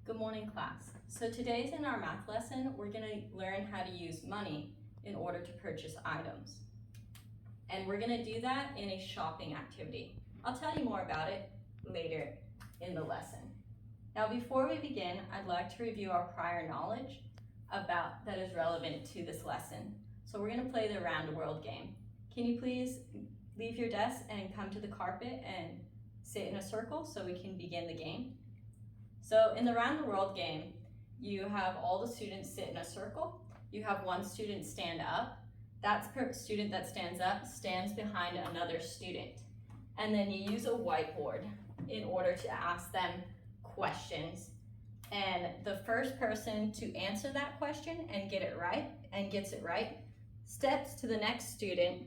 Good morning, class. So today's in our math lesson, we're going to learn how to use money in order to purchase items. And we're going to do that in a shopping activity. I'll tell you more about it later in the lesson. Now, before we begin, I'd like to review our prior knowledge that is relevant to this lesson. So we're going to play the Round the World game. Can you please leave your desk and come to the carpet and sit in a circle so we can begin the game? So in the Round the World game, you have all the students sit in a circle. You have one student stand up. That student that stands up stands behind another student. And then you use a whiteboard in order to ask them questions. And the first person to answer that question and gets it right, steps to the next student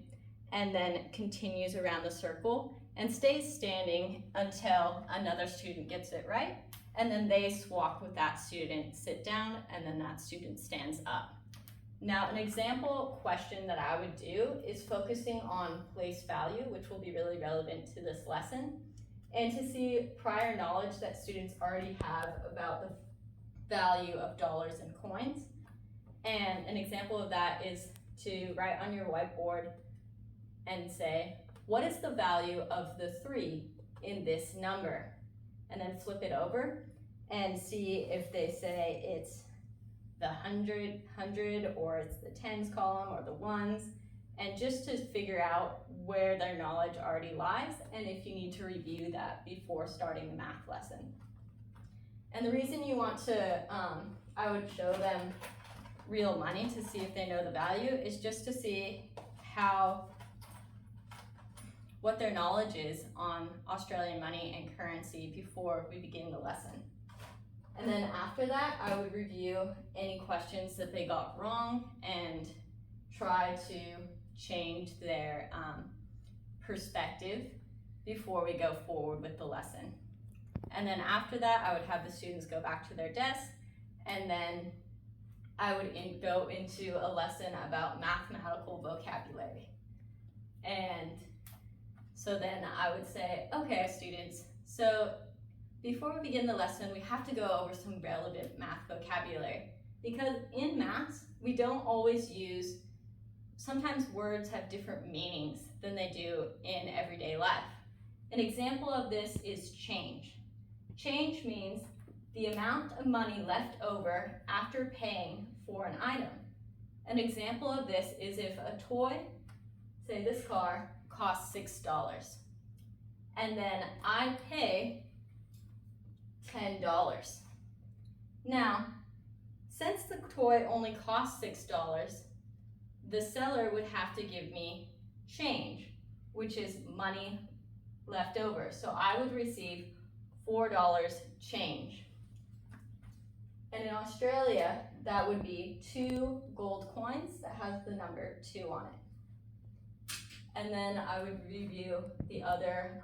and then continues around the circle and stays standing until another student gets it right. And then they swap with that student, sit down, and then that student stands up. Now, an example question that I would do is focusing on place value, which will be really relevant to this lesson, and to see prior knowledge that students already have about the value of dollars and coins. And an example of that is to write on your whiteboard and say, what is the value of the 3 in this number? And then flip it over and see if they say it's the 100, or it's the tens column or the ones, and just to figure out where their knowledge already lies and if you need to review that before starting the math lesson. And the reason you want to, I would show them real money to see if they know the value is just to see what their knowledge is on Australian money and currency before we begin the lesson. And then after that, I would review any questions that they got wrong and try to change their perspective before we go forward with the lesson. And then after that, I would have the students go back to their desk, and then I would go into a lesson about mathematical vocabulary. And so then I would say, okay, students, so before we begin the lesson, we have to go over some relevant math vocabulary, because in math, we don't always use, sometimes words have different meanings than they do in everyday life. An example of this is change. Change means the amount of money left over after paying for an item. An example of this is if a toy, say this car, costs $6, and then I pay $10. Now, since the toy only costs $6, the seller would have to give me change, which is money left over. So I would receive $4 change. And in Australia, that would be 2 gold coins that has the number 2 on it. And then I would review the other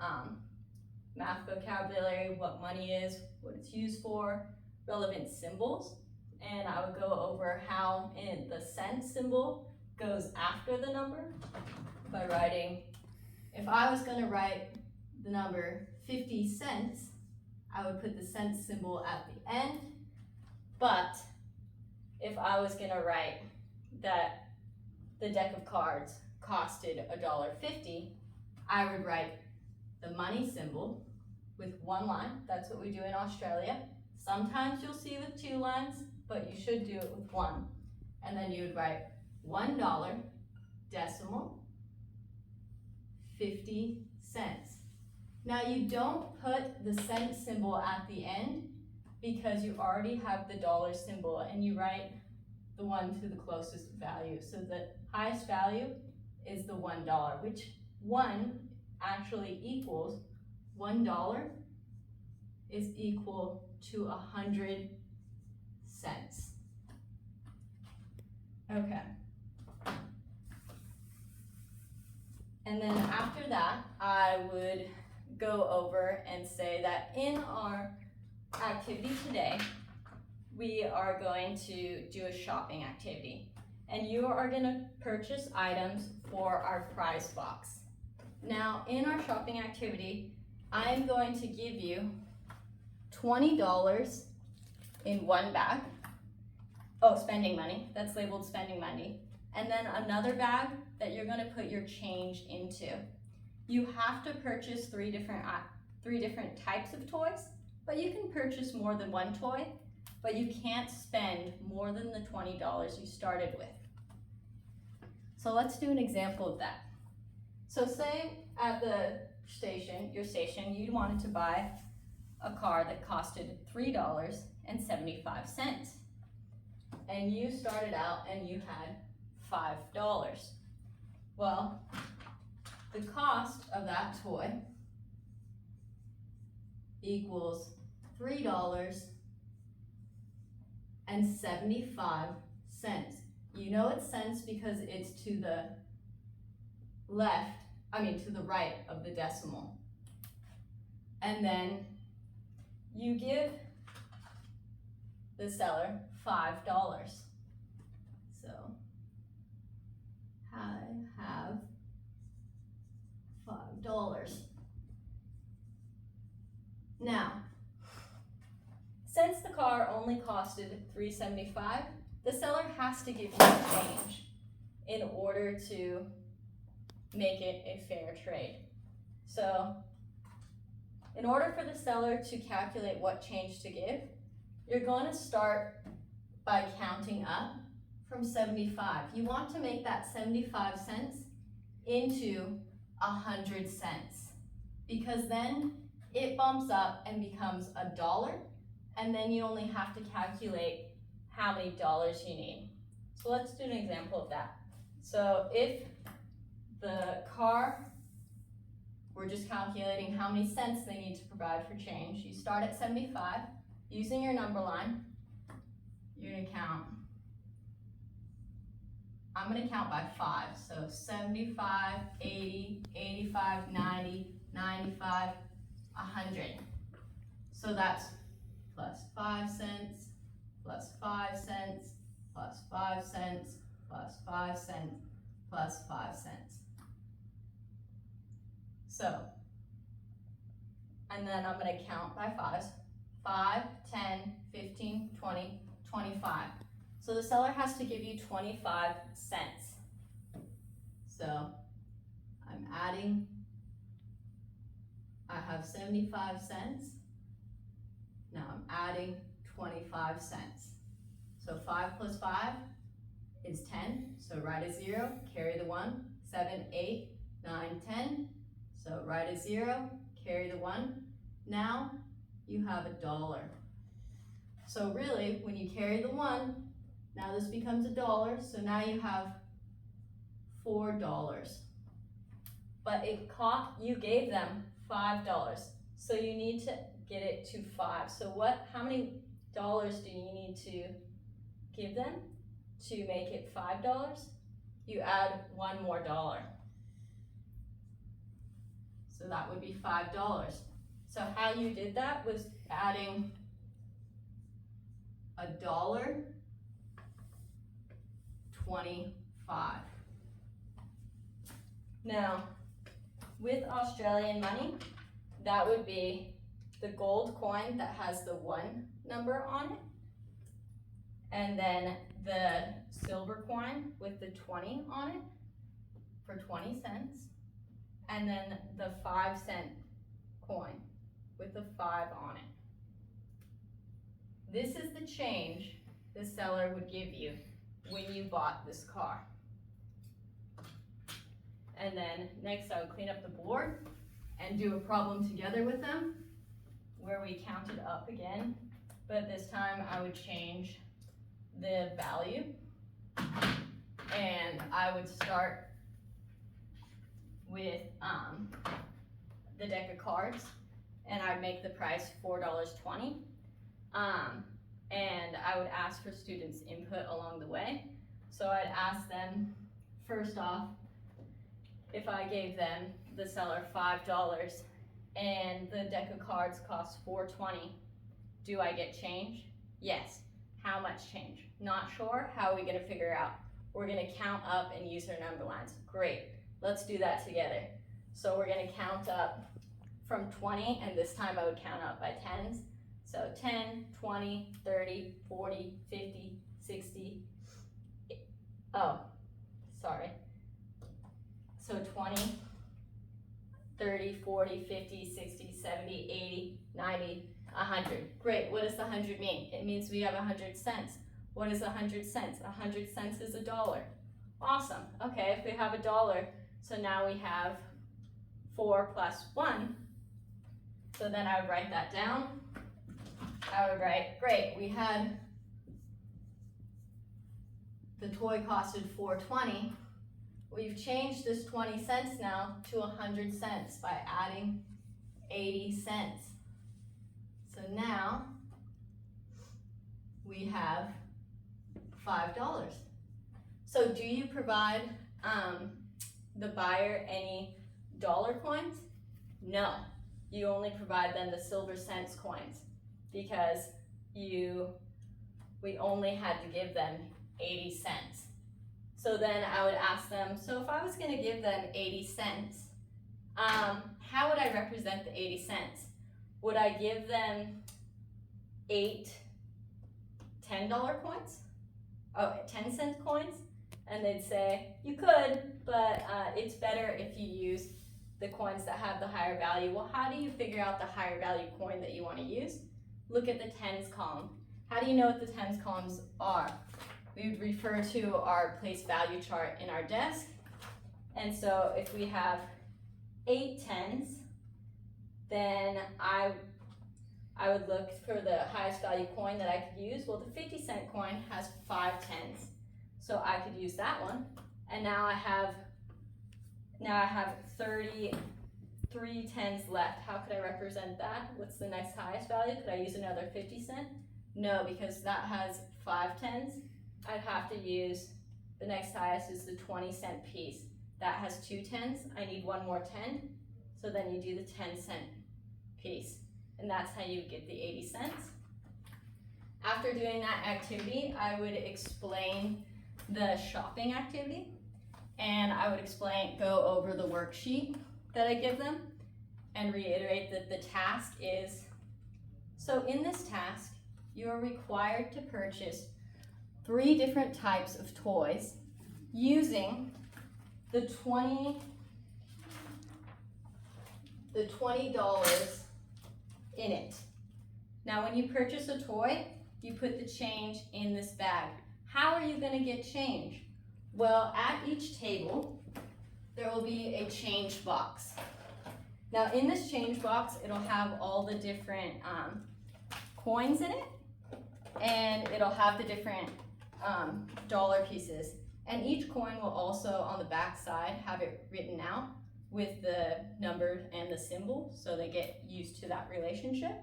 math vocabulary, what money is, what it's used for, relevant symbols, and I would go over how the cent symbol goes after the number by writing, if I was going to write the number 50 cents, I would put the cent symbol at the end, but if I was going to write that the deck of cards costed $1.50, I would write the money symbol with 1 line. That's what we do in Australia. Sometimes you'll see with 2 lines, but you should do it with 1. And then you would write $1 decimal 50 cents. Now you don't put the cent symbol at the end because you already have the dollar symbol, and you write the one to the closest value. So the highest value is the $1, which 1 actually equals $1 is equal to 100 cents. Okay. And then after that, I would go over and say that in our activity today, we are going to do a shopping activity. And you are going to purchase items for our prize box. Now, in our shopping activity, I'm going to give you $20 in one bag. Spending money, that's labeled spending money. And then another bag that you're gonna put your change into. You have to purchase three different types of toys, but you can purchase more than one toy, but you can't spend more than the $20 you started with. So let's do an example of that. So say at your station, you wanted to buy a car that costed $3.75. And you started out and you had $5. Well, the cost of that toy equals $3.75. You know it's cents because it's to the right of the decimal. And then you give the seller $5. So I have $5. Now, since the car only costed $3.75, the seller has to give you change in order to make it a fair trade. So, in order for the seller to calculate what change to give, you're going to start by counting up from 75. You want to make that 75 cents into 100 cents, because then it bumps up and becomes $1, and then you only have to calculate how many dollars you need. So let's do an example of that. So if the car, we're just calculating how many cents they need to provide for change. You start at 75, using your number line, you're gonna count. I'm gonna count by 5. So 75, 80, 85, 90, 95, 100. So that's plus 5 cents, plus 5 cents, plus 5 cents, plus 5 cents, plus 5 cents. So, and then I'm gonna count by 5s. 5, 10, 15, 20, 25. So the seller has to give you 25 cents. So I'm adding, I have 75 cents. Now I'm adding 25 cents. So 5 plus 5 is 10. So write a 0, carry the 1, 7, 8, 9, 10. So write a 0, carry the 1. Now you have $1. So really, when you carry the 1, now this becomes $1. So now you have $4. But you gave them $5. So you need to get it to 5. So how many dollars do you need to give them to make it $5? You add one more dollar. So that would be $5. So how you did that was adding $1.25. Now, with Australian money, that would be the gold coin that has the 1 number on it, and then the silver coin with the 20 on it for 20 cents, and then the 5-cent coin with the 5 on it. This is the change the seller would give you when you bought this car. And then next I would clean up the board and do a problem together with them where we counted up again, but this time I would change the value, and I would start with the deck of cards, and I'd make the price $4.20. And I would ask for students' input along the way. So I'd ask them, first off, if I gave them, the seller, $5 and the deck of cards costs $4.20, do I get change? Yes. How much change? Not sure. How are we gonna figure out? We're gonna count up and use our number lines. Great, let's do that together. So we're gonna count up from 20, and this time I would count up by tens. So 10, 20, 30, 40, 50, 60, oh, sorry. So 20, 30, 40, 50, 60, 70, 80, 90, 100. Great, what does the 100 mean? It means we have 100 cents. What is 100 cents? 100 cents is $1. Awesome, okay, if we have $1, so now we have 4 plus 1. So then I would write that down. I would write, great, we had, the toy costed $4.20. We've changed this 20 cents now to 100 cents by adding 80 cents. So now we have $5. So do you provide the buyer any dollar coins? No, you only provide them the silver cents coins because we only had to give them 80 cents. So then I would ask them, so if I was gonna give them 80 cents, how would I represent the 80 cents? Would I give them 8 $10 coins? Oh, 10 cent coins? And they'd say, you could, but it's better if you use the coins that have the higher value. Well, how do you figure out the higher value coin that you wanna use? Look at the tens column. How do you know what the tens columns are? We would refer to our place value chart in our desk. And so if we have 8 tens, then I would look for the highest value coin that I could use. Well, the 50-cent coin has 5 tens, so I could use that one. And now I have 33 tens left. How could I represent that? What's the next highest value? Could I use another 50 cent? No, because that has 5 tens. I'd have to use, the next highest is the 20-cent piece. That has 2 tens. I need one more 10. So then you do the 10-cent piece. And that's how you get the 80 cents. After doing that activity, I would explain the shopping activity. And I would go over the worksheet that I give them and reiterate that the task is, so in this task, you are required to purchase 3 different types of toys using the $20 in it. Now when you purchase a toy, you put the change in this bag. How are you going to get change? Well, at each table, there will be a change box. Now in this change box, it'll have all the different coins in it, and it'll have the different dollar pieces. And each coin will also, on the back side, have it written out with the number and the symbol, so they get used to that relationship.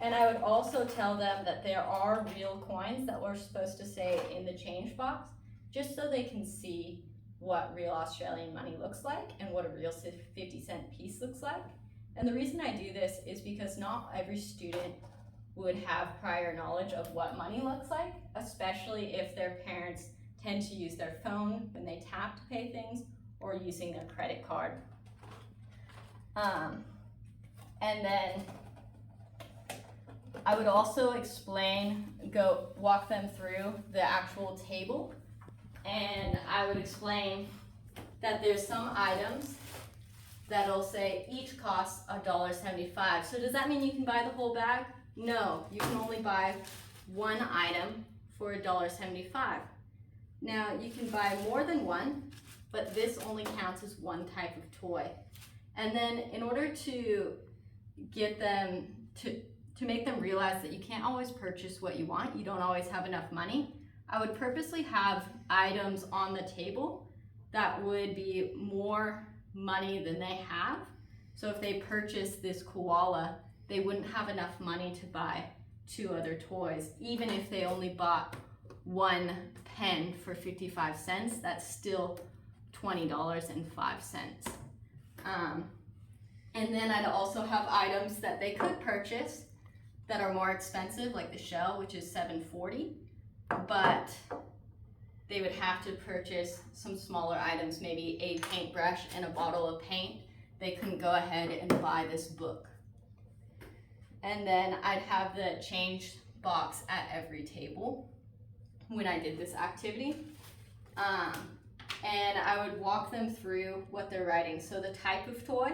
And I would also tell them that there are real coins that we're supposed to say in the change box, just so they can see what real Australian money looks like and what a real 50-cent piece looks like. And the reason I do this is because not every student would have prior knowledge of what money looks like, especially if their parents tend to use their phone when they tap to pay things or using their credit card. And then I would also walk them through the actual table, and I would explain that there's some items that'll say each costs $1.75. So does that mean you can buy the whole bag? No, you can only buy one item for $1.75. Now you can buy more than one, but this only counts as one type of toy. And then in order to get them to make them realize that you can't always purchase what you want, you don't always have enough money, I would purposely have items on the table that would be more money than they have. So if they purchase this koala, they wouldn't have enough money to buy 2 other toys. Even if they only bought one pen for 55 cents, that's still $20.05. And then I'd also have items that they could purchase that are more expensive, like the shell, which is $7.40, but they would have to purchase some smaller items, maybe a paintbrush and a bottle of paint. They couldn't go ahead and buy this book. And then I'd have the change box at every table when I did this activity. And I would walk them through what they're writing. So the type of toy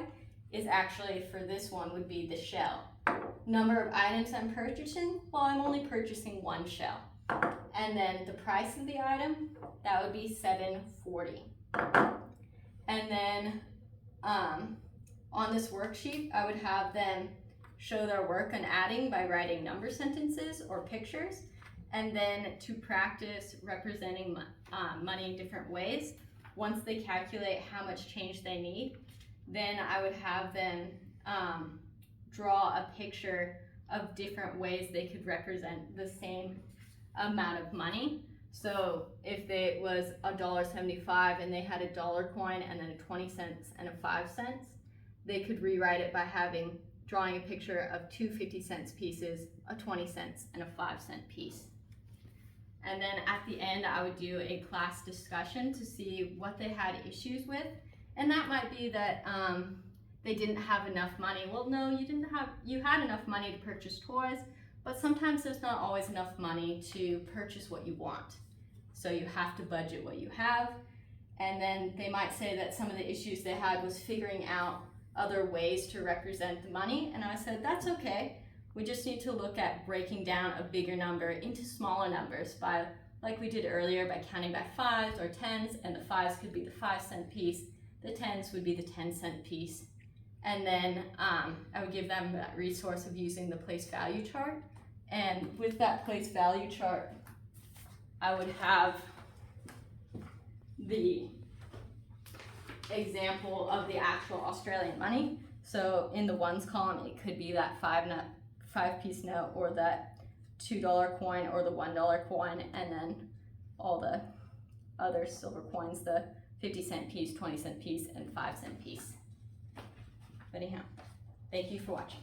is actually, for this one, would be the shell. Number of items I'm purchasing, well, I'm only purchasing one shell. And then the price of the item, that would be $7.40. And then on this worksheet, I would have them show their work on adding by writing number sentences or pictures, and then to practice representing money in different ways. Once they calculate how much change they need, then I would have them draw a picture of different ways they could represent the same amount of money. So if it was $1.75 and they had a dollar coin and then a 20 cents and a 5 cents, they could rewrite it by drawing a picture of two 50-cent pieces, a 20 cents, and a 5-cent piece. And then at the end, I would do a class discussion to see what they had issues with. And that might be that they didn't have enough money. Well, no, you had enough money to purchase toys, but sometimes there's not always enough money to purchase what you want. So you have to budget what you have. And then they might say that some of the issues they had was figuring out other ways to represent the money. And I said, that's okay. We just need to look at breaking down a bigger number into smaller numbers by, like we did earlier, by counting by 5s or 10s, and the 5s could be the 5-cent piece, the 10s would be the 10-cent piece. And then I would give them that resource of using the place value chart. And with that place value chart, I would have the example of the actual Australian money. So in the ones column, it could be that 5-piece note, or that $2 coin, or the $1 coin, and then all the other silver coins, the 50-cent piece, 20-cent piece, and 5-cent piece. But anyhow, thank you for watching.